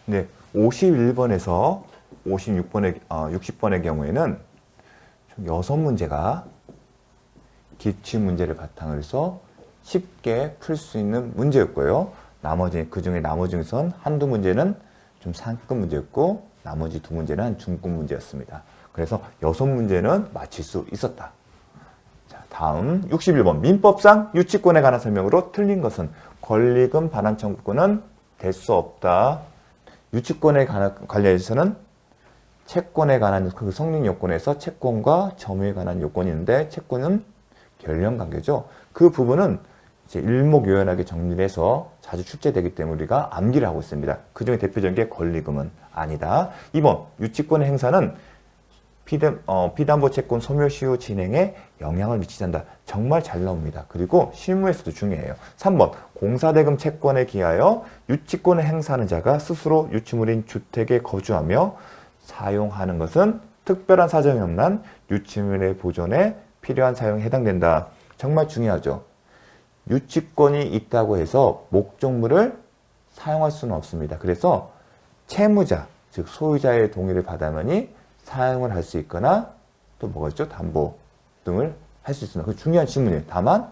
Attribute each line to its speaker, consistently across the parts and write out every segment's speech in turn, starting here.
Speaker 1: 네, 51번에서 60번의 경우에는 총 6문제가 기출문제를 바탕으로 해서 쉽게 풀 수 있는 문제였고요. 나머지 중에선 한두 문제는 좀 상급 문제였고 나머지 두 문제는 중급 문제였습니다. 그래서 6문제는 맞힐 수 있었다. 자, 다음 61번 민법상 유치권에 관한 설명으로 틀린 것은 권리금 반환 청구권은 될 수 없다. 유치권에 관련해서는 채권에 관한 그 성립 요건에서 채권과 점유에 관한 요건이 있는데 채권은 결련 관계죠. 그 부분은 이제 일목요연하게 정리를 해서 자주 출제되기 때문에 우리가 암기를 하고 있습니다. 그 중에 대표적인 게 권리금은 아니다. 2번 유치권의 행사는 피담보 채권 소멸시 후 진행에 영향을 미치지 않는다. 정말 잘 나옵니다. 그리고 실무에서도 중요해요. 3번 공사대금 채권에 기하여 유치권을 행사하는 자가 스스로 유치물인 주택에 거주하며 사용하는 것은 특별한 사정이 없는 한 유치물의 보존에 필요한 사용에 해당된다. 정말 중요하죠. 유치권이 있다고 해서 목적물을 사용할 수는 없습니다. 그래서 채무자, 즉 소유자의 동의를 받아야만이 사용을 할 수 있거나 또 뭐가 있죠? 담보 등을 할 수 있습니다. 그 중요한 질문이에요. 다만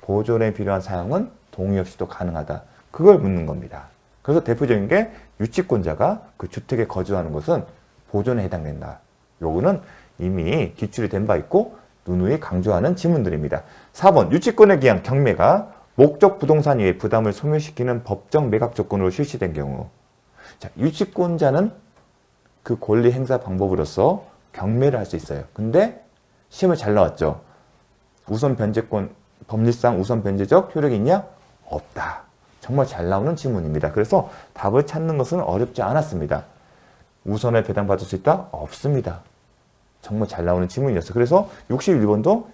Speaker 1: 보존에 필요한 사용은 동의 없이도 가능하다. 그걸 묻는 겁니다. 그래서 대표적인 게 유치권자가 그 주택에 거주하는 것은 보존에 해당된다. 요거는 이미 기출이 된 바 있고 누누이 강조하는 지문들입니다. 4번 유치권에 기한 경매가 목적 부동산 외에 부담을 소멸시키는 법정 매각 조건으로 실시된 경우, 자, 유치권자는 그 권리 행사 방법으로서 경매를 할 수 있어요. 근데 시험에 잘 나왔죠. 우선 변제권, 법리상 우선 변제적 효력이 있냐? 없다. 정말 잘 나오는 지문입니다. 그래서 답을 찾는 것은 어렵지 않았습니다. 우선을 배당받을 수 있다? 없습니다. 정말 잘 나오는 지문이었어요. 그래서 61번도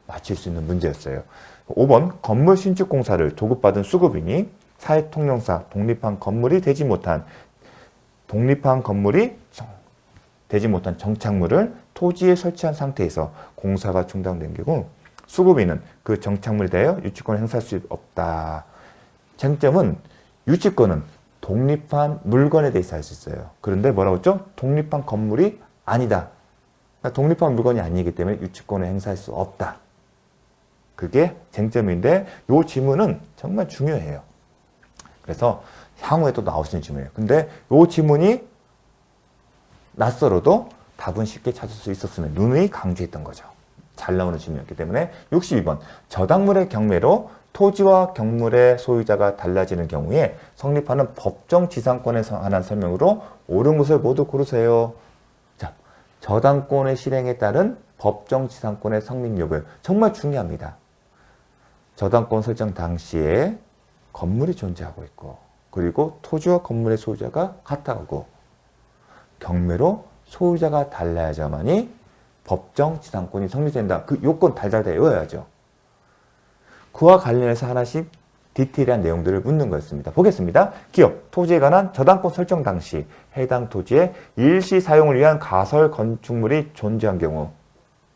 Speaker 1: 맞힐 수 있는 문제였어요. 5번 건물 신축 공사를 도급받은 수급인이 사회통용사 독립한 건물이 되지 못한 정착물을 토지에 설치한 상태에서 공사가 중단된 경우 수급인은 그 정착물에 대하여 유치권을 행사할 수 없다. 쟁점은 유치권은 독립한 물건에 대해서 할 수 있어요. 그런데 뭐라고 했죠? 독립한 건물이 아니다. 그러니까 독립한 물건이 아니기 때문에 유치권을 행사할 수 없다. 그게 쟁점인데 이 지문은 정말 중요해요. 그래서 향후에 또 나올 수 있는 지문이에요. 근데 이 지문이 낯설어도 답은 쉽게 찾을 수 있었으면 누누이 강조했던 거죠. 잘 나오는 지문이었기 때문에 62번 저당물의 경매로 토지와 경물의 소유자가 달라지는 경우에 성립하는 법정 지상권에 관한 설명으로 옳은 것을 모두 고르세요. 자, 저당권의 실행에 따른 법정 지상권의 성립 여부 정말 중요합니다. 저당권 설정 당시에 건물이 존재하고 있고 그리고 토지와 건물의 소유자가 같아오고 경매로 소유자가 달라야지만이 법정 지상권이 성립된다. 그 요건 달달달 외워야죠. 그와 관련해서 하나씩 디테일한 내용들을 묻는 거였습니다. 보겠습니다. 기업, 토지에 관한 저당권 설정 당시 해당 토지의 일시 사용을 위한 가설 건축물이 존재한 경우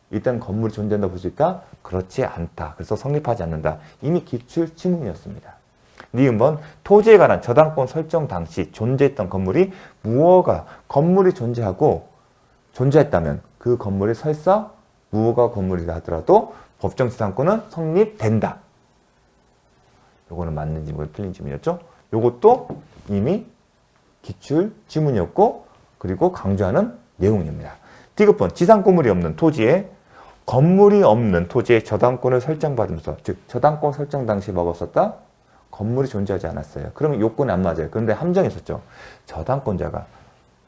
Speaker 1: 일단 건물이 존재한다고 볼 수 있다? 그렇지 않다. 그래서 성립하지 않는다. 이미 기출 지문이었습니다. 니은번 토지에 관한 저당권 설정 당시 존재했던 건물이 무허가 건물이 존재했다면 그 건물이 설사 무허가 건물이라 하더라도 법정 지상권은 성립된다. 요거는 맞는 지문, 틀린 지문이었죠. 요것도 이미 기출 지문이었고 그리고 강조하는 내용입니다. 디귿번 지상건물이 없는 토지에 건물이 없는 토지에 저당권을 설정받으면서 즉 저당권 설정 당시 뭐가 없었다? 건물이 존재하지 않았어요. 그러면 요건이 안 맞아요. 그런데 함정이 있었죠. 저당권자가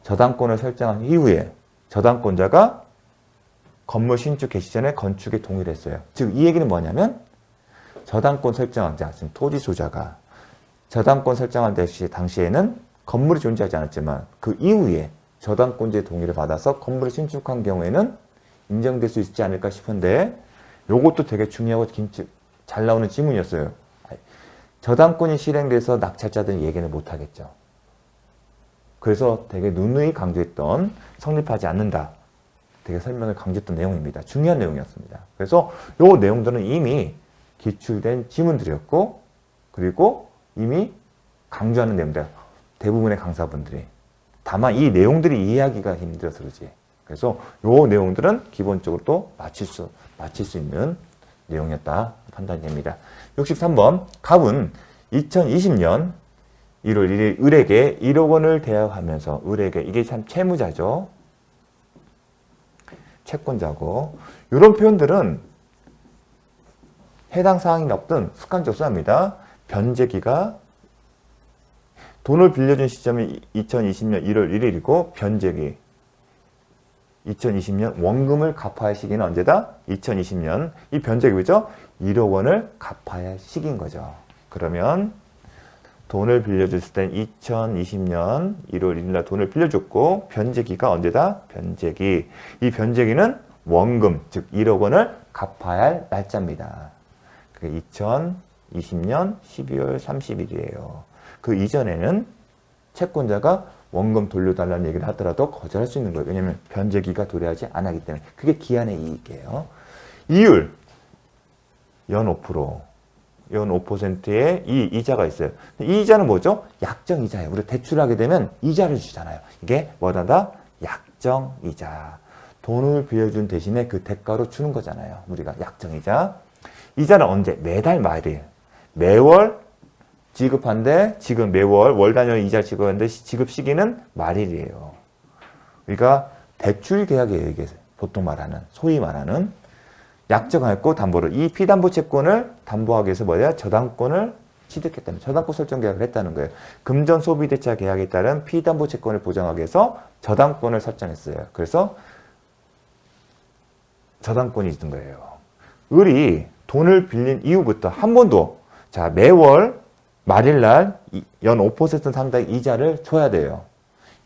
Speaker 1: 저당권을 설정한 이후에 저당권자가 건물 신축 개시 전에 건축에 동의를 했어요. 즉 이 얘기는 뭐냐면 저당권 설정한 자, 지금 토지 소유자가 저당권 설정한 당시에는 건물이 존재하지 않았지만 그 이후에 저당권자의 동의를 받아서 건물을 신축한 경우에는 인정될 수 있지 않을까 싶은데 요것도 되게 중요하고 잘 나오는 지문이었어요. 저당권이 실행돼서 낙찰자들은 얘기는 못하겠죠. 그래서 되게 누누이 강조했던 성립하지 않는다. 되게 설명을 강조했던 내용입니다. 중요한 내용이었습니다. 그래서 요 내용들은 이미 기출된 지문들이었고 그리고 이미 강조하는 내용들 대부분의 강사분들이. 다만 이 내용들이 이해하기가 힘들어서 그러지. 그래서 요 내용들은 기본적으로 또 맞힐 수 있는 내용이었다 판단이 됩니다. 63번 갑은 2020년 1월 1일 을에게 1억 원을 대여하면서 을에게 이게 참 채무자죠. 채권자고 이런 표현들은 해당 사항이 없든 습관적으로 씁니다. 변제기가 돈을 빌려준 시점이 2020년 1월 1일이고 변제기 2020년 원금을 갚아야 할 시기는 언제다? 2020년. 이 변제기 그죠? 1억 원을 갚아야 할 시기인 거죠. 그러면 돈을 빌려줬을 땐 2020년 1월 1일 날 돈을 빌려줬고 변제기가 언제다? 변제기. 이 변제기는 원금, 즉 1억 원을 갚아야 할 날짜입니다. 그게 2020년 12월 30일이에요. 그 이전에는 채권자가 원금 돌려달라는 얘기를 하더라도 거절할 수 있는 거예요. 왜냐하면 변제기가 도래하지 않았기 때문에. 그게 기한의 이익이에요. 이율, 연 5%, 연 5%의 이 이자가 있어요. 이 이자는 뭐죠? 약정이자예요. 우리 대출하게 되면 이자를 주잖아요. 이게 뭐다? 약정이자. 돈을 빌려준 대신에 그 대가로 주는 거잖아요. 우리가 약정이자. 이자는 언제? 매달 말이에요. 매월 지급한데 지금 매월 월 단위로 이자를 지급하는데 지급 시기는 말일이에요. 그러니까 대출 계약이에요. 이게 보통 말하는 소위 말하는 약정했고 담보를 이 피담보 채권을 담보하기 위해서 뭐냐? 저당권을 취득했다는 저당권 설정 계약을 했다는 거예요. 금전 소비 대차 계약에 따른 피담보 채권을 보장하기 위해서 저당권을 설정했어요. 그래서 저당권이 있는 거예요. 을이 돈을 빌린 이후부터 한 번도 자 매월 말일날 연 5% 상당의 이자를 줘야 돼요.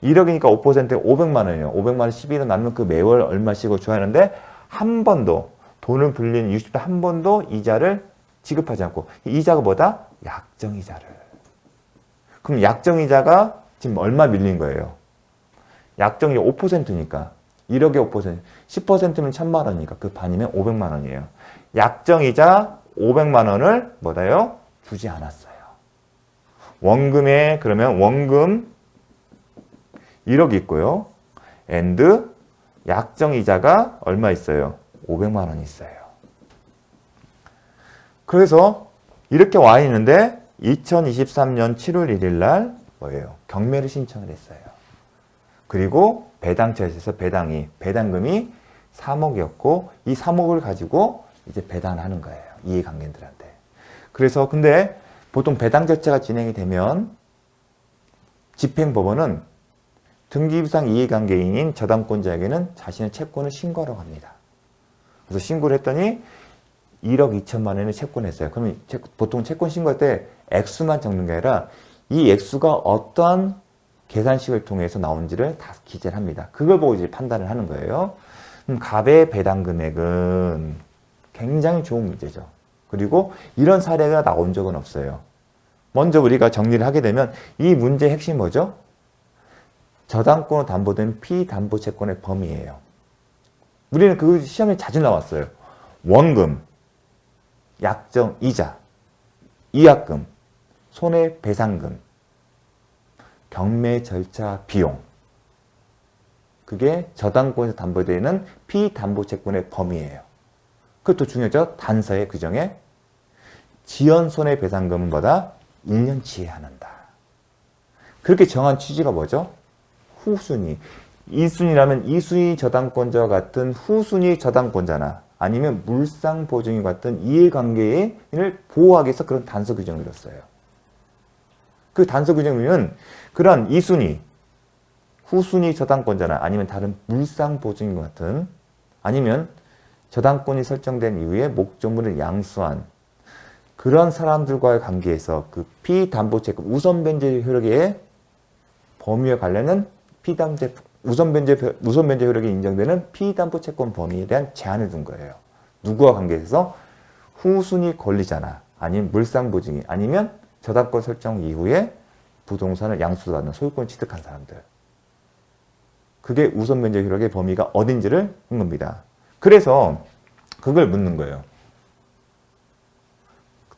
Speaker 1: 1억이니까 5%에 500만 원이에요. 500만 원 12일 나누면 그 매월 얼마씩을 줘야 하는데 한 번도 돈을 빌린 60대 한 번도 이자를 지급하지 않고 이자가 뭐다? 약정이자를. 그럼 약정이자가 지금 얼마 밀린 거예요? 약정이 5%니까 1억에 5%, 10%면 1000만 원이니까 그 반이면 500만 원이에요. 약정이자 500만 원을 뭐다요? 주지 않았어요. 원금에 그러면 원금 1억 있고요. and 약정이자가 얼마 있어요? 500만 원 있어요. 그래서 이렇게 와 있는데 2023년 7월 1일 날 뭐예요? 경매를 신청을 했어요. 그리고 배당처에서 배당금이 3억이었고 이 3억을 가지고 이제 배당을 하는 거예요. 이해관계인들한테. 그래서 근데 보통 배당 절차가 진행이 되면 집행법원은 등기부상 이해관계인인 저당권자에게는 자신의 채권을 신고하라고 합니다. 그래서 신고를 했더니 1억 2천만 원을 채권했어요. 그러면 보통 채권 신고할 때 액수만 적는 게 아니라 이 액수가 어떠한 계산식을 통해서 나온지를 다 기재를 합니다. 그걸 보고 이제 판단을 하는 거예요. 갑의 배당 금액은 굉장히 좋은 문제죠. 그리고 이런 사례가 나온 적은 없어요. 먼저 우리가 정리를 하게 되면 이 문제의 핵심이 뭐죠? 저당권으로 담보된 피담보 채권의 범위예요. 우리는 그 시험에 자주 나왔어요. 원금, 약정이자, 이약금, 손해배상금, 경매 절차 비용. 그게 저당권에서 담보되는 피담보 채권의 범위예요. 그것도 중요하죠. 단서의 규정에 지연 손해배상금은 뭐다? 1년치에 한다. 그렇게 정한 취지가 뭐죠? 후순위. 1순위라면 2순위 저당권자와 같은 후순위 저당권자나 아니면 물상보증인 같은 이해관계인을 보호하기 위해서 그런 단서 규정을 넣었어요. 그 단서 규정은 그런 2순위, 후순위 저당권자나 아니면 다른 물상보증인 같은 아니면 저당권이 설정된 이후에 목적물을 양수한 그런 사람들과의 관계에서 그 피담보채권 우선변제 효력의 범위와 관련은 우선변제 효력이 인정되는 피담보채권 범위에 대한 제한을 둔 거예요. 누구와 관계에서? 후순위 권리자나 아니면 물상보증인 아니면 저당권 설정 이후에 부동산을 양수받는 소유권 취득한 사람들. 그게 우선변제 효력의 범위가 어딘지를 한 겁니다. 그래서 그걸 묻는 거예요.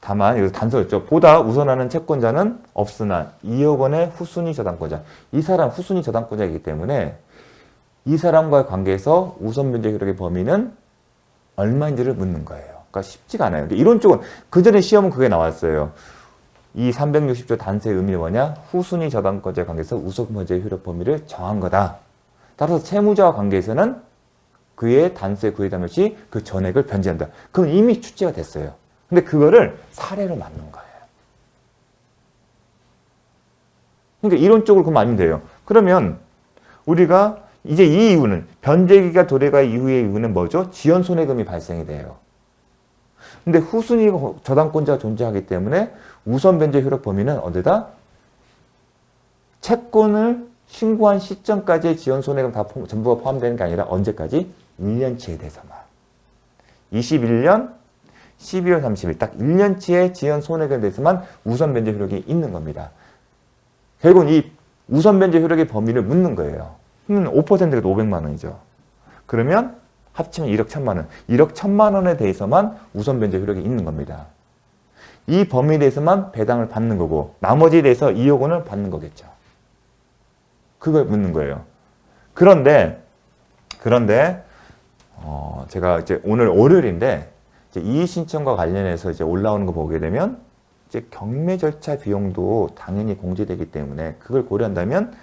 Speaker 1: 다만 여기서 단서였죠. 보다 우선하는 채권자는 없으나 2억 원의 후순위 저당권자. 이 사람 후순위 저당권자이기 때문에 이 사람과의 관계에서 우선 변제 효력의 범위는 얼마인지를 묻는 거예요. 그러니까 쉽지가 않아요. 이론적으로 그 전에 시험은 그게 나왔어요. 이 360조 단서의 의미는 뭐냐? 후순위 저당권자의 관계에서 우선 변제 효력 범위를 정한 거다. 따라서 채무자와 관계에서는 그의 단서에 구해당 것이 그 전액을 변제한다. 그럼 이미 출제가 됐어요. 근데 그거를 사례로 맞는 거예요. 그러니까 이론적으로 그럼 아니면 돼요. 그러면 우리가 이제 이 이유는 변제기가 도래가 이후의 이유는 뭐죠? 지연 손해금이 발생이 돼요. 근데 후순위 저당권자가 존재하기 때문에 우선 변제 효력 범위는 어디다? 채권을 신고한 시점까지의 지연 손해금 다 전부가 포함되는 게 아니라 언제까지? 1년치에 대해서만. 21년 12월 30일 딱 1년치의 지연 손해금에 대해서만 우선 변제 효력이 있는 겁니다. 결국은 이 우선 변제 효력의 범위를 묻는 거예요. 5%가 500만 원이죠. 그러면 합치면 1억 1천만 원. 1억 1천만 원에 대해서만 우선 변제 효력이 있는 겁니다. 이 범위에 대해서만 배당을 받는 거고 나머지에 대해서 2억 원을 받는 거겠죠. 그걸 묻는 거예요. 그런데 제가 이제 오늘 월요일인데 이제 이의 신청과 관련해서 이제 올라오는 거 보게 되면 이제 경매 절차 비용도 당연히 공제되기 때문에 그걸 고려한다면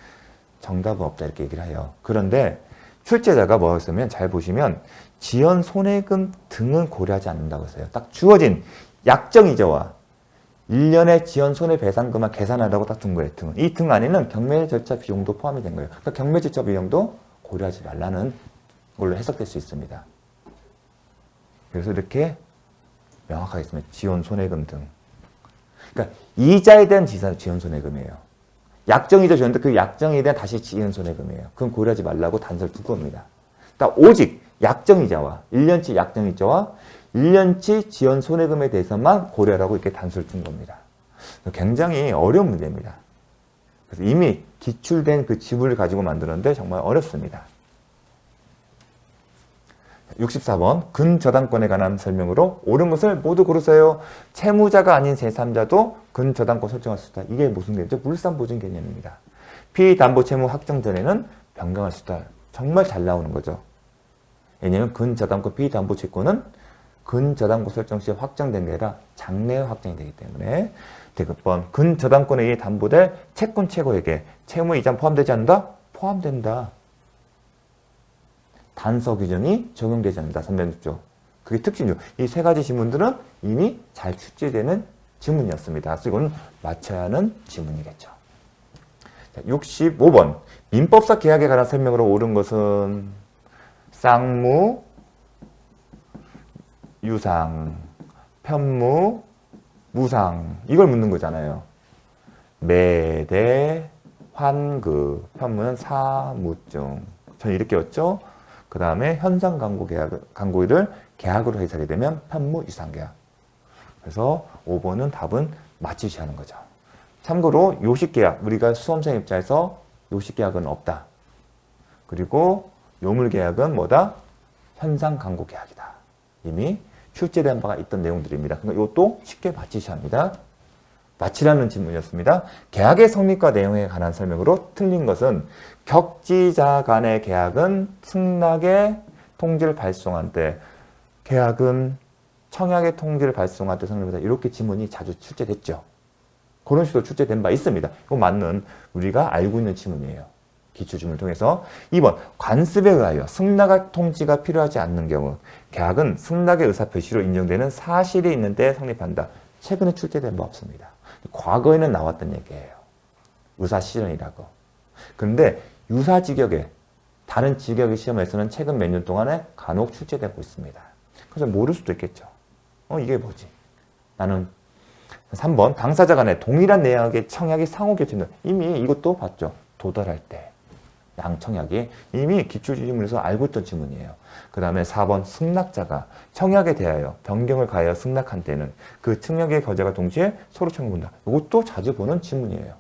Speaker 1: 정답은 없다 이렇게 얘기를 해요. 그런데 출제자가 뭐였으면 잘 보시면 지연 손해금 등은 고려하지 않는다고 했어요. 딱 주어진 약정이자와 1년의 지연 손해배상금만 계산하라고 딱 둔 거예요. 등은. 이 등 안에는 경매 절차 비용도 포함이 된 거예요. 그러니까 경매 절차 비용도 고려하지 말라는 걸로 해석될 수 있습니다. 그래서 이렇게 명확하게 있습니다. 지연 손해금 등. 그러니까 이자에 대한 지연 손해금이에요. 약정이자 줬는데 그 약정에 대한 다시 지연 손해금이에요. 그건 고려하지 말라고 단서를 둔 겁니다. 그러니까 오직 약정이자와 1년치 약정이자와 1년치 지연 손해금에 대해서만 고려하라고 이렇게 단서를 준 겁니다. 굉장히 어려운 문제입니다. 그래서 이미 기출된 그 지문을 가지고 만드는데 정말 어렵습니다. 64번 근저당권에 관한 설명으로 옳은 것을 모두 고르세요. 채무자가 아닌 제3자도 근저당권 설정할 수 있다. 이게 무슨 개념이죠? 물산보증 개념입니다. 피담보채무 확정 전에는 변경할 수 있다. 정말 잘 나오는 거죠. 왜냐하면 근저당권 피담보채권은 근저당권 설정 시에 확정된 게 아니라 장래에 확정이 되기 때문에 대급번 근저당권에 의해 담보될 채권 최고에게 채무 이자 포함되지 않는다? 포함된다. 단서 규정이 적용되지 않는다. 306조. 그게 특징이죠. 이 세 가지 지문들은 이미 잘 출제되는 지문이었습니다. 그래서 이건 맞춰야 하는 지문이겠죠. 65번. 민법사 계약에 관한 설명으로 옳은 것은 쌍무, 유상, 편무, 무상. 이걸 묻는 거잖아요. 매대, 환그, 편무는 사무증. 저는 이렇게 였죠. 그 다음에 현상 광고일을 계약으로 해석하게 되면 편무 유상계약. 그래서 5번은 답은 맞추셔야 하는 거죠. 참고로 요식계약, 우리가 수험생 입장에서 요식계약은 없다. 그리고 요물계약은 뭐다? 현상 광고계약이다. 이미 출제된 바가 있던 내용들입니다. 그러니까 이것도 쉽게 맞추셔야 합니다. 맞히라는 질문이었습니다. 계약의 성립과 내용에 관한 설명으로 틀린 것은 격지자 간의 계약은 승낙의 통지를 발송한 때, 계약은 청약의 통지를 발송한 때 성립이다. 이렇게 지문이 자주 출제됐죠. 그런 식으로 출제된 바 있습니다. 이거 맞는 우리가 알고 있는 지문이에요. 기출지문을 통해서. 2번 관습에 의하여 승낙의 통지가 필요하지 않는 경우 계약은 승낙의 의사표시로 인정되는 사실이 있는 때 성립한다. 최근에 출제된 바 없습니다. 과거에는 나왔던 얘기예요. 의사실현이라고. 그런데 유사직역에 다른 직역의 시험에서는 최근 몇 년 동안에 간혹 출제되고 있습니다. 그래서 모를 수도 있겠죠. 이게 뭐지? 나는 3번 당사자 간에 동일한 내역의 청약이 상호 결정된 이미 이것도 봤죠. 도달할 때 양청약이 이미 기출지문에서 알고 있던 지문이에요. 그 다음에 4번 승낙자가 청약에 대하여 변경을 가하여 승낙한 때는 그 청약의 거절과 동시에 서로 청구한다. 이것도 자주 보는 지문이에요.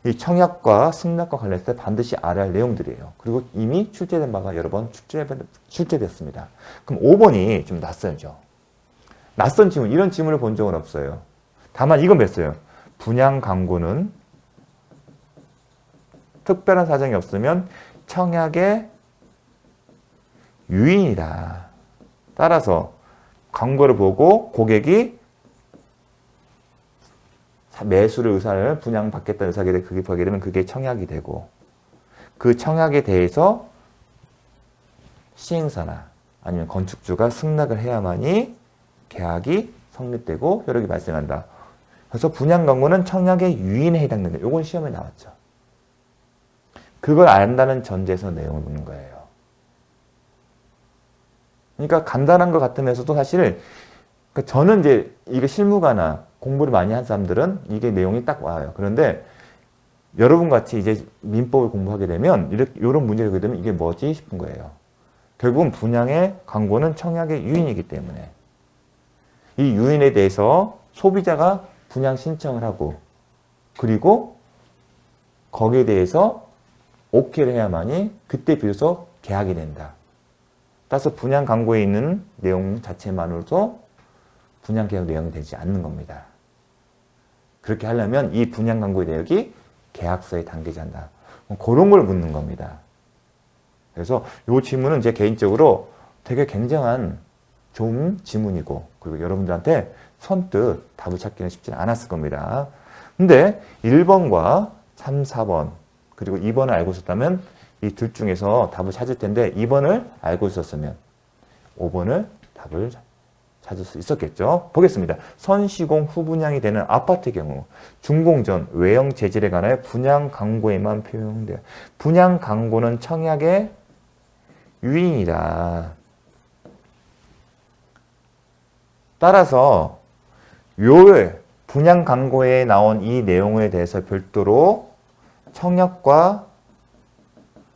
Speaker 1: 이 청약과 승낙과 관련해서 반드시 알아야 할 내용들이에요. 그리고 이미 출제된 바가 여러 번 출제됐습니다. 그럼 5번이 좀 낯설죠. 낯선 지문, 이런 지문을 본 적은 없어요. 다만 이건 뵀어요. 분양 광고는 특별한 사정이 없으면 청약의 유인이다. 따라서 광고를 보고 고객이 매수를 의사를 분양받겠다는 의사가 그게 되면 그게 청약이 되고, 그 청약에 대해서 시행사나 아니면 건축주가 승낙을 해야만이 계약이 성립되고 효력이 발생한다. 그래서 분양 광고는 청약의 유인에 해당된다. 이건 시험에 나왔죠. 그걸 안다는 전제에서 내용을 묻는 거예요. 그러니까 간단한 것 같으면서도 사실 저는 이제 이게 실무가나 공부를 많이 한 사람들은 이게 내용이 딱 와요. 그런데 여러분 같이 이제 민법을 공부하게 되면 이런 문제를 보게 되면 이게 뭐지 싶은 거예요. 결국은 분양의 광고는 청약의 유인이기 때문에 이 유인에 대해서 소비자가 분양 신청을 하고, 그리고 거기에 대해서 오케이를 해야만이 그때 비로소 계약이 된다. 따라서 분양 광고에 있는 내용 자체만으로도 분양 계약 내용이 되지 않는 겁니다. 그렇게 하려면 이 분양 광고의 내역이 계약서에 담기지 않는다. 그런 걸 묻는 겁니다. 그래서 이 질문은 제 개인적으로 되게 굉장한 좋은 지문이고, 그리고 여러분들한테 선뜻 답을 찾기는 쉽지 않았을 겁니다. 근데 1번과 3, 4번 그리고 2번을 알고 있었다면 이 둘 중에서 답을 찾을 텐데, 2번을 알고 있었으면 5번을 답을 찾을 수 있었겠죠. 보겠습니다. 선시공 후분양이 되는 아파트의 경우 준공 전 외형 재질에 관하여 분양 광고에만 표현돼요. 분양 광고는 청약의 유인이다. 따라서 요 분양 광고에 나온 이 내용에 대해서 별도로 청약과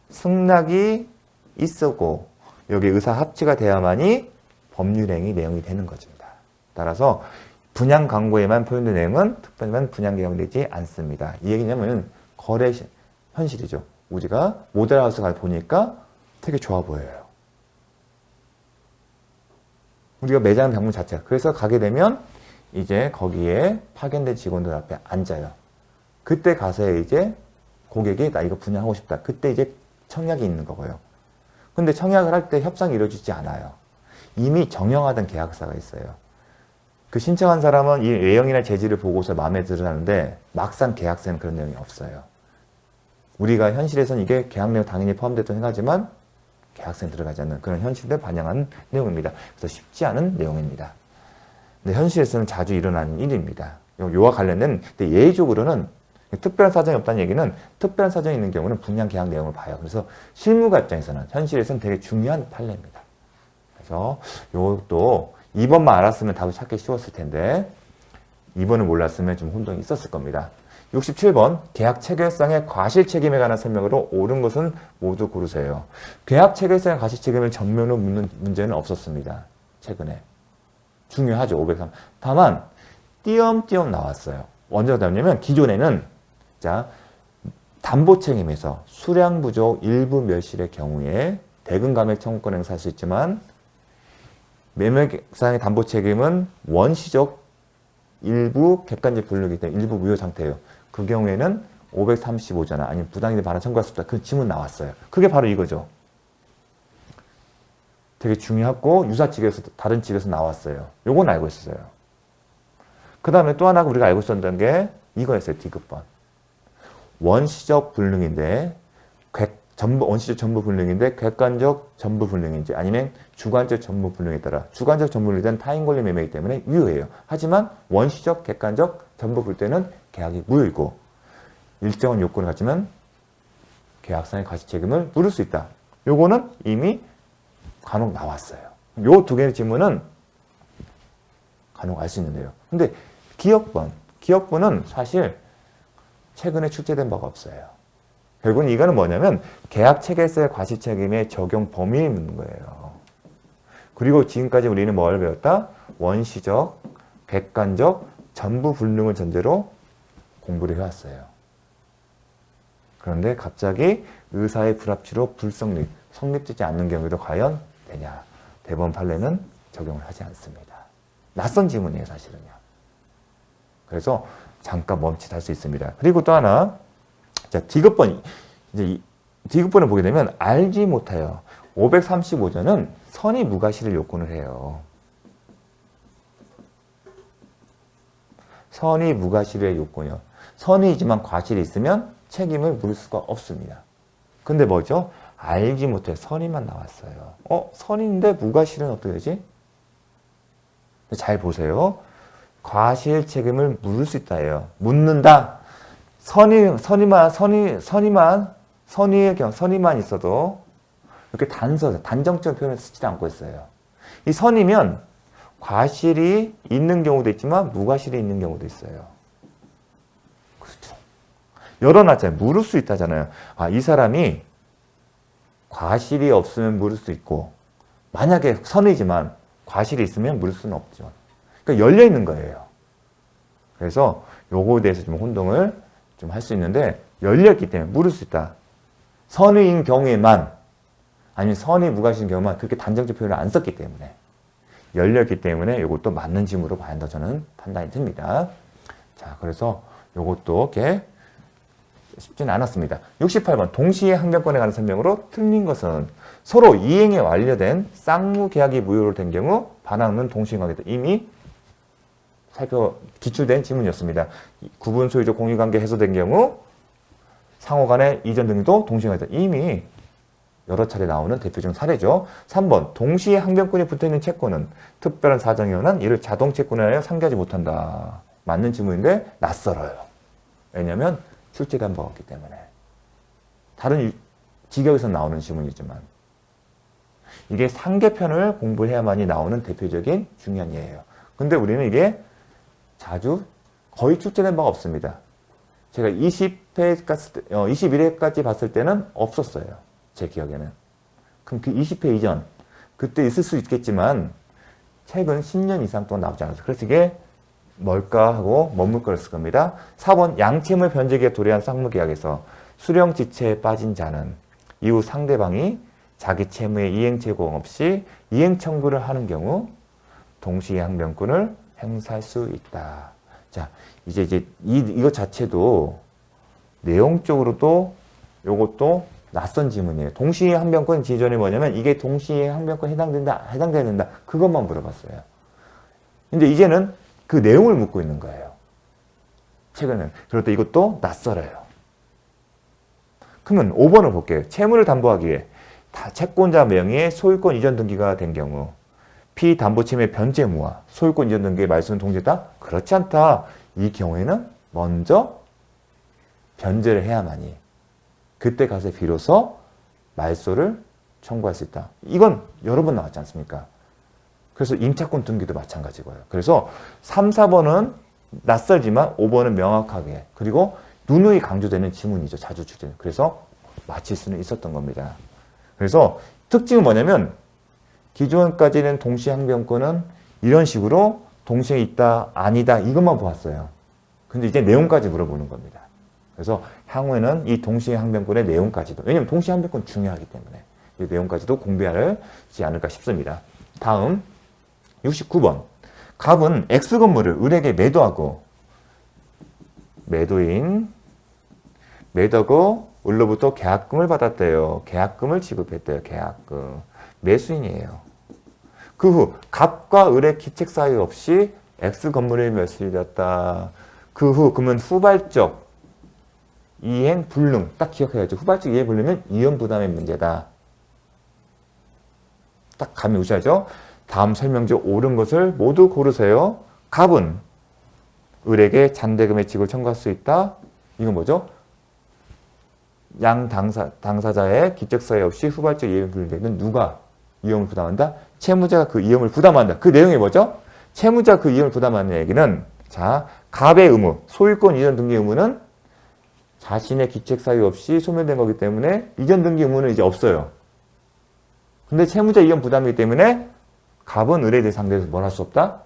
Speaker 1: 승낙이 있었고 여기 의사 합치가 돼야만이 법률행위 내용이 되는 것입니다. 따라서 분양 광고에만 표현된 내용은 특별한 분양 개정되지 않습니다. 이 얘기냐면 거래 현실이죠. 우리가 모델하우스 가 보니까 되게 좋아 보여요. 우리가 매장 방문 자체가. 그래서 가게 되면 이제 거기에 파견된 직원들 앞에 앉아요. 그때 가서 이제 고객이 나 이거 분양하고 싶다. 그때 이제 청약이 있는 거고요. 근데 청약을 할 때 협상이 이루어지지 않아요. 이미 정형화된 계약서가 있어요. 그 신청한 사람은 이 외형이나 재질을 보고서 마음에 들어 하는데 막상 계약서에는 그런 내용이 없어요. 우리가 현실에서는 이게 계약 내용 당연히 포함됐던 생각하지만 계약서에 들어가지 않는 그런 현실을 반영한 내용입니다. 그래서 쉽지 않은 내용입니다. 근데 현실에서는 자주 일어나는 일입니다. 요와 관련된 예외적으로는 특별한 사정이 없다는 얘기는 특별한 사정이 있는 경우는 분양 계약 내용을 봐요. 그래서 실무가 입장에서는 현실에서는 되게 중요한 판례입니다. 그래서 이것도 2번만 알았으면 답을 찾기 쉬웠을 텐데 2번을 몰랐으면 좀 혼동이 있었을 겁니다. 67번 계약 체결상의 과실 책임에 관한 설명으로 옳은 것은 모두 고르세요. 계약 체결상의 과실 책임을 전면으로 묻는 문제는 없었습니다. 최근에. 중요하죠. 503. 다만 띄엄띄엄 나왔어요. 언제가 나왔냐면 기존에는 자 담보 책임에서 수량 부족 일부 멸실의 경우에 대금 감액 청구권 행사할 수 있지만 매매상의 담보 책임은 원시적 일부 객관적 불능이기 때문에 일부 무효 상태예요. 그 경우에는 535조나 아니면 부당이득 반환 청구할 수 없다. 그 지문 나왔어요. 그게 바로 이거죠. 되게 중요하고 유사 측에서 다른 측에서 나왔어요. 요건 알고 있었어요. 그 다음에 또 하나 우리가 알고 있었던 게 이거였어요. D급번. 원시적 불능인데 원시적 전부 불능인데 객관적 전부 불능인지 아니면 주관적 전부 불능에 따라 주관적 전부 불능은 타인 권리 매매이기 때문에 유효해요. 하지만 원시적 객관적 전부 불 때는 계약이 무효이고 일정한 요건을 갖추면 계약상의 과실 책임을 물을 수 있다. 요거는 이미 간혹 나왔어요. 요 두 개의 질문은 간혹 알 수 있는데요. 근데 기억번은 사실 최근에 출제된 바가 없어요. 결국은 이거는 뭐냐면 계약 체결서의 과실 책임의 적용 범위를 묻는 거예요. 그리고 지금까지 우리는 뭘 배웠다? 원시적, 객관적, 전부 불능을 전제로 공부를 해왔어요. 그런데 갑자기 의사의 불합치로 성립되지 않는 경우에도 과연 되냐? 대법원 판례는 적용을 하지 않습니다. 낯선 지문이에요, 사실은요. 그래서 잠깐 멈칫할 수 있습니다. 그리고 또 하나, 자, 디귿번. 이제 디귿번을 보게 되면 알지 못하여. 535조는 선의 무과실을 요건을 해요. 선의 무과실의 요건이요. 선의지만 과실이 있으면 책임을 물을 수가 없습니다. 근데 뭐죠? 알지 못해 선의만 나왔어요. 선의인데 무과실은 어떻게 되지? 잘 보세요. 과실 책임을 물을 수 있다예요. 묻는다. 선의만 있어도 이렇게 단정적 표현을 쓰지 않고 있어요. 이 선이면 과실이 있는 경우도 있지만 무과실이 있는 경우도 있어요. 그렇죠. 열어놨잖아요. 물을 수 있다잖아요. 이 사람이 과실이 없으면 물을 수 있고, 만약에 선이지만 과실이 있으면 물을 수는 없죠. 그러니까 열려 있는 거예요. 그래서 요거에 대해서 좀 혼동을 좀 할 수 있는데, 열렸기 때문에 물을 수 있다. 선의인 경우에만, 아니면 선의 무과실인 경우만 그렇게 단정적 표현을 안 썼기 때문에, 열렸기 때문에 이것도 맞는 지문으로 봐야 한다, 저는 판단이 듭니다. 자, 그래서 이것도 이렇게 쉽지는 않았습니다. 68번 동시에 항변권에 관한 설명으로 틀린 것은 서로 이행에 완료된 쌍무계약이 무효로 된 경우 반항은 동시행하겠다. 이미 기출된 지문이었습니다. 구분 소유적 공유관계 해소된 경우 상호 간의 이전 등기도 동시행하겠다. 이미 여러 차례 나오는 대표적인 사례죠. 3번 동시에 항변권이 붙어있는 채권은 특별한 사정이 오는 이를 자동 채권에 하여 상기하지 못한다. 맞는 지문인데 낯설어요. 왜냐하면 출제된 바가 없기 때문에. 다른 직역에서 나오는 지문이지만 이게 상계편을 공부해야만이 나오는 대표적인 중요한 예예요. 근데 우리는 이게 자주 거의 출제된 바가 없습니다. 제가 21회까지 봤을 때는 없었어요. 제 기억에는. 그럼 그 20회 이전, 그때 있을 수 있겠지만 최근 10년 이상 동안 나오지 않았어요. 그래서 이게 뭘까 하고 머물거렸을 겁니다. 4번 양채물 변제기에 도래한 쌍무계약에서 수령지체에 빠진 자는 이후 상대방이 자기 채무에 이행제공 없이 이행청구를 하는 경우 동시에 항변권을 행사할 수 있다. 자, 이제 이것 자체도 내용적으로도 요것도 낯선 지문이에요. 동시에 항변권 지전이 뭐냐면 이게 동시에 항변권 해당된다. 그것만 물어봤어요. 근데 이제는 그 내용을 묻고 있는 거예요. 최근에는. 그럴 때 이것도 낯설어요. 그러면 5번을 볼게요. 채무를 담보하기 위해 채권자 명의의 소유권 이전 등기가 된 경우 피담보채무의 변제무와 소유권 이전 등기의 말소는 동시에다? 그렇지 않다. 이 경우에는 먼저 변제를 해야만이 그때 가서 비로소 말소를 청구할 수 있다. 이건 여러 번 나왔지 않습니까? 그래서 임차권 등기도 마찬가지고요. 그래서 3, 4번은 낯설지만 5번은 명확하게 그리고 누누이 강조되는 지문이죠. 자주 출제는. 그래서 맞힐 수는 있었던 겁니다. 그래서 특징은 뭐냐면 기존까지는 동시에 항변권은 이런 식으로 동시에 있다, 아니다 이것만 보았어요. 근데 이제 내용까지 물어보는 겁니다. 그래서 향후에는 이 동시에 항변권의 내용까지도 왜냐하면 동시에 항변권 중요하기 때문에 이 내용까지도 공부하지 않을까 싶습니다. 다음 69번 갑은 X건물을 을에게 매도하고 매도하고 을로부터 계약금을 받았대요. 계약금을 지급했대요. 계약금. 매수인이에요. 그 후 갑과 을의 기책 사유 없이 X건물이 매수이 되었다. 그 후 그러면 후발적 이행 불능 딱 기억해야죠. 후발적 이행 불능은 이혼 부담의 문제다. 딱 감이 오셔야죠. 다음 설명지 옳은 것을 모두 고르세요. 갑은 을에게 잔대금의 지급을 청구할 수 있다. 이건 뭐죠? 양 당사자의 기책사유 없이 후발적 이행 불능은 누가 이혼을 부담한다? 채무자가 그 이혼을 부담한다. 그 내용이 뭐죠? 채무자 그 이혼을 부담하는 얘기는 자 갑의 의무, 소유권 이전 등기 의무는 자신의 기책 사유 없이 소멸된 거기 때문에 이전 등기 의무는 이제 없어요. 근데 채무자 이혼 부담이기 때문에 갑은 을에 대해 상대해서 뭘 할 수 없다?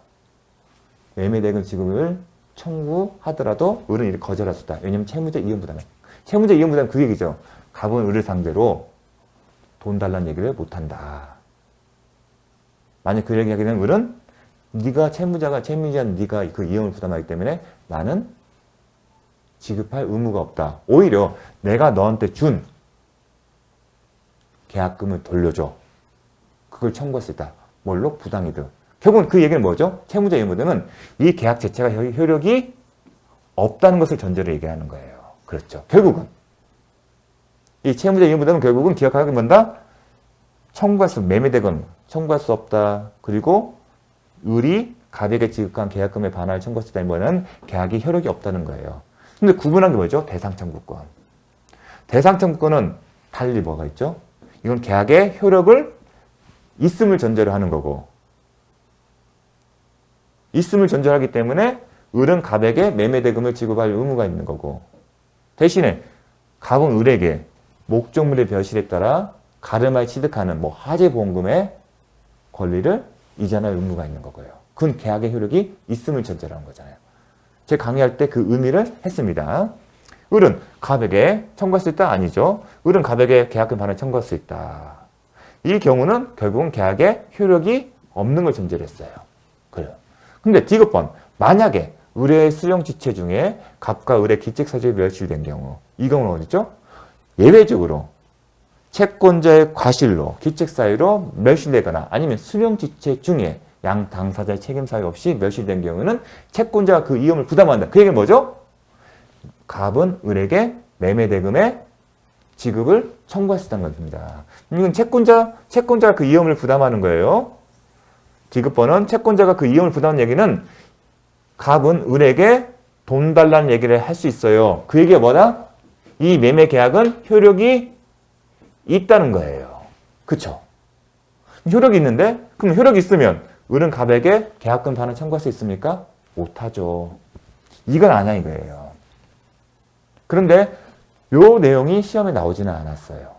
Speaker 1: 매매대금 지급을 청구하더라도 을은 이를 거절할 수 있다. 왜냐면 채무자 이혼 부담에. 채무자 이혼 부담은 그 얘기죠. 갑은 을을 상대로 돈 달라는 얘기를 못한다. 만약 그 얘기하게 되면 을은 네가 채무자는 네가 그 이용을 부담하기 때문에 나는 지급할 의무가 없다. 오히려 내가 너한테 준 계약금을 돌려줘. 그걸 청구할 수 있다. 뭘로? 부당이득. 결국은 그 얘기는 뭐죠? 채무자 의무등은 이 계약 자체가 효력이 없다는 것을 전제로 얘기하는 거예요. 그렇죠. 결국은 이 채무자 의무등은 결국은 기억하기 뭔다? 청구할 수, 매매대금 청구할 수 없다. 그리고 을이 갑에게 지급한 계약금에 반환을 청구했을 때 뭐는 계약이 효력이 없다는 거예요. 근데 구분한 게 뭐죠? 대상청구권. 대상청구권은 달리 뭐가 있죠? 이건 계약의 효력을 있음을 전제로 하는 거고, 있음을 전제로 하기 때문에 을은 갑에게 매매대금을 지급할 의무가 있는 거고, 대신에 갑은 을에게 목적물의 별실에 따라 가름하여 취득하는 화재보험금의 권리를 이전할 의무가 있는 거고요. 그건 계약의 효력이 있음을 전제로 하는 거잖아요. 제가 강의할 때 그 의미를 했습니다. 을은 갑에게 청구할 수 있다? 아니죠. 을은 갑에게 계약금 반환을 청구할 수 있다. 이 경우는 결국은 계약의 효력이 없는 걸 전제로 했어요. 그래요. 근데 디귿번, 만약에 을의 수령지체 중에 갑과 을의 기책사실이 멸실된 경우, 이 경우는 어디죠? 예외적으로 채권자의 과실로, 기책사유로 멸실되거나 아니면 수령지체 중에 양 당사자의 책임사유 없이 멸실된 경우는 채권자가 그 위험을 부담한다. 그 얘기는 뭐죠? 갑은 을에게 매매대금의 지급을 청구할 수 있다는 겁니다. 이건 채권자가 그 위험을 부담하는 거예요. 디귿번은 채권자가 그 위험을 부담하는 얘기는 갑은 을에게 돈 달라는 얘기를 할 수 있어요. 그 얘기가 뭐다? 이 매매 계약은 효력이 있다는 거예요. 그쵸? 효력이 있는데, 그럼 효력이 있으면 을은 갑에게 계약금 반환 청구할 수 있습니까? 못하죠. 이건 아니야 이거예요. 그런데 요 내용이 시험에 나오지는 않았어요.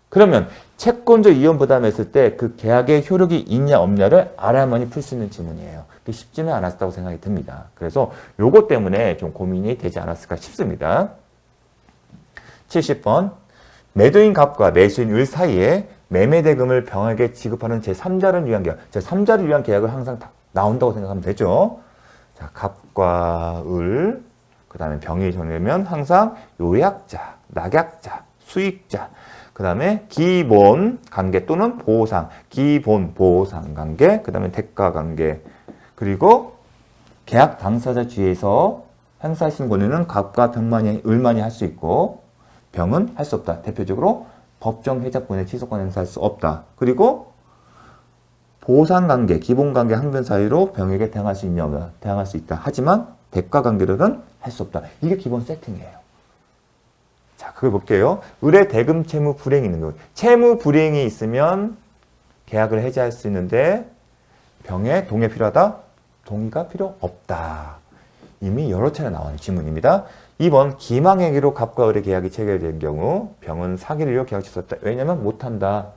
Speaker 1: 그러면 채권자 이혼 부담했을 때 그 계약의 효력이 있냐 없냐를 알아야만이 풀 수 있는 지문이에요. 그게 쉽지는 않았다고 생각이 듭니다. 그래서 요것 때문에 좀 고민이 되지 않았을까 싶습니다. 70번 매도인 갑과 매수인 을 사이에 매매대금을 병에게 지급하는 제3자를 위한 계약. 제3자를 위한 계약을 항상 나온다고 생각하면 되죠. 자, 갑과 을, 그 다음에 병이 정리되면 항상 요약자, 낙약자, 수익자, 그 다음에 기본 관계 또는 보상, 기본 보상 관계, 그 다음에 대가 관계, 그리고 계약 당사자 주의에서 행사할 수 있는 권리는 갑과 병만이, 을만이 할 수 있고 병은 할 수 없다. 대표적으로 법정 해자권의 취소권 행사할 수 없다. 그리고 보상관계, 기본관계 항변 사유로 병에게 대항할 수 있냐 없냐, 대항할 수 있다. 하지만 대가관계로는 할 수 없다. 이게 기본 세팅이에요. 자, 그걸 볼게요. 을의 대금 채무 불이행이 있는 거예요. 채무 불이행이 있으면 계약을 해지할 수 있는데 병의 동의 필요하다? 동의가 필요 없다. 이미 여러 차례 나오는 지문입니다. 2번 기망행위로 갑과 을의 계약이 체결된 경우 병은 사기를 이유 계약 취소했다. 왜냐하면 못한다.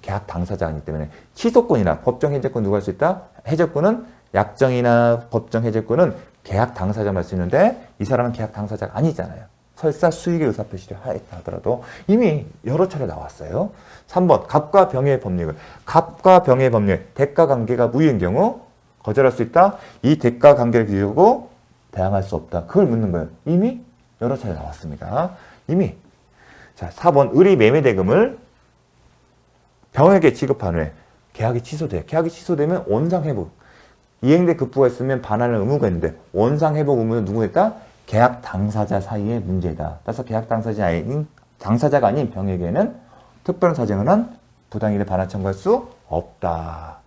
Speaker 1: 계약 당사자가 아니기 때문에. 취소권이나 법정 해제권 누가 할 수 있다? 해제권은 약정이나 법정 해제권은 계약 당사자만 할 수 있는데 이 사람은 계약 당사자가 아니잖아요. 설사 수익의 의사표시를 하였다 하더라도 이미 여러 차례 나왔어요. 3번 갑과 병의 법률. 갑과 병의 법률. 대가관계가 무효인 경우 거절할 수 있다. 이 대가관계를 기르고 대항할 수 없다. 그걸 묻는 거예요. 이미 여러 차례 나왔습니다. 이미. 자, 4번 을이 매매대금을 병에게 지급한 후에 계약이 취소돼. 계약이 취소되면 원상회복. 이행대 급부가 있으면 반환할 의무가 있는데 원상회복 의무는 누구에 있다? 계약 당사자 사이의 문제다. 따라서 계약 당사자가 아닌 병에게는 특별한 사정은 한 부당이익을 반환 청구할 수 없다.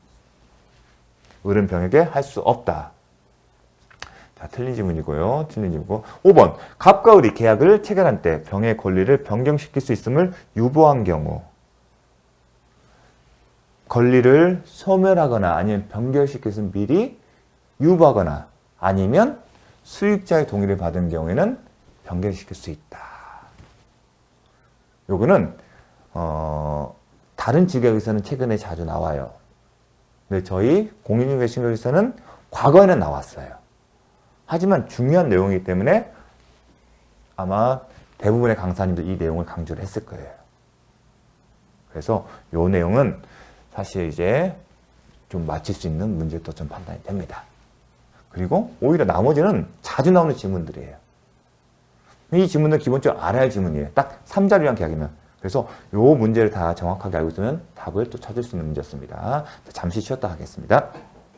Speaker 1: 을은 병에게 할 수 없다. 자, 틀린 지문이고요. 틀린 지문이고. 5번. 갑과 을이 계약을 체결한 때 병의 권리를 변경시킬 수 있음을 유보한 경우 권리를 소멸하거나 아니면 변경시킬 수 있으면 미리 유보하거나 아니면 수익자의 동의를 받은 경우에는 변경시킬 수 있다. 요거는 다른 직역에서는 최근에 자주 나와요. 근데 저희 공인중개신경에서는 과거에는 나왔어요. 하지만 중요한 내용이기 때문에 아마 대부분의 강사님들 이 내용을 강조를 했을 거예요. 그래서 이 내용은 사실 이제 좀 맞힐 수 있는 문제도 좀 판단이 됩니다. 그리고 오히려 나머지는 자주 나오는 질문들이에요. 이 질문은 기본적으로 알아야 할 질문이에요. 딱 3자리랑 계약이면. 그래서 요 문제를 다 정확하게 알고 있으면 답을 또 찾을 수 있는 문제였습니다. 잠시 쉬었다 하겠습니다.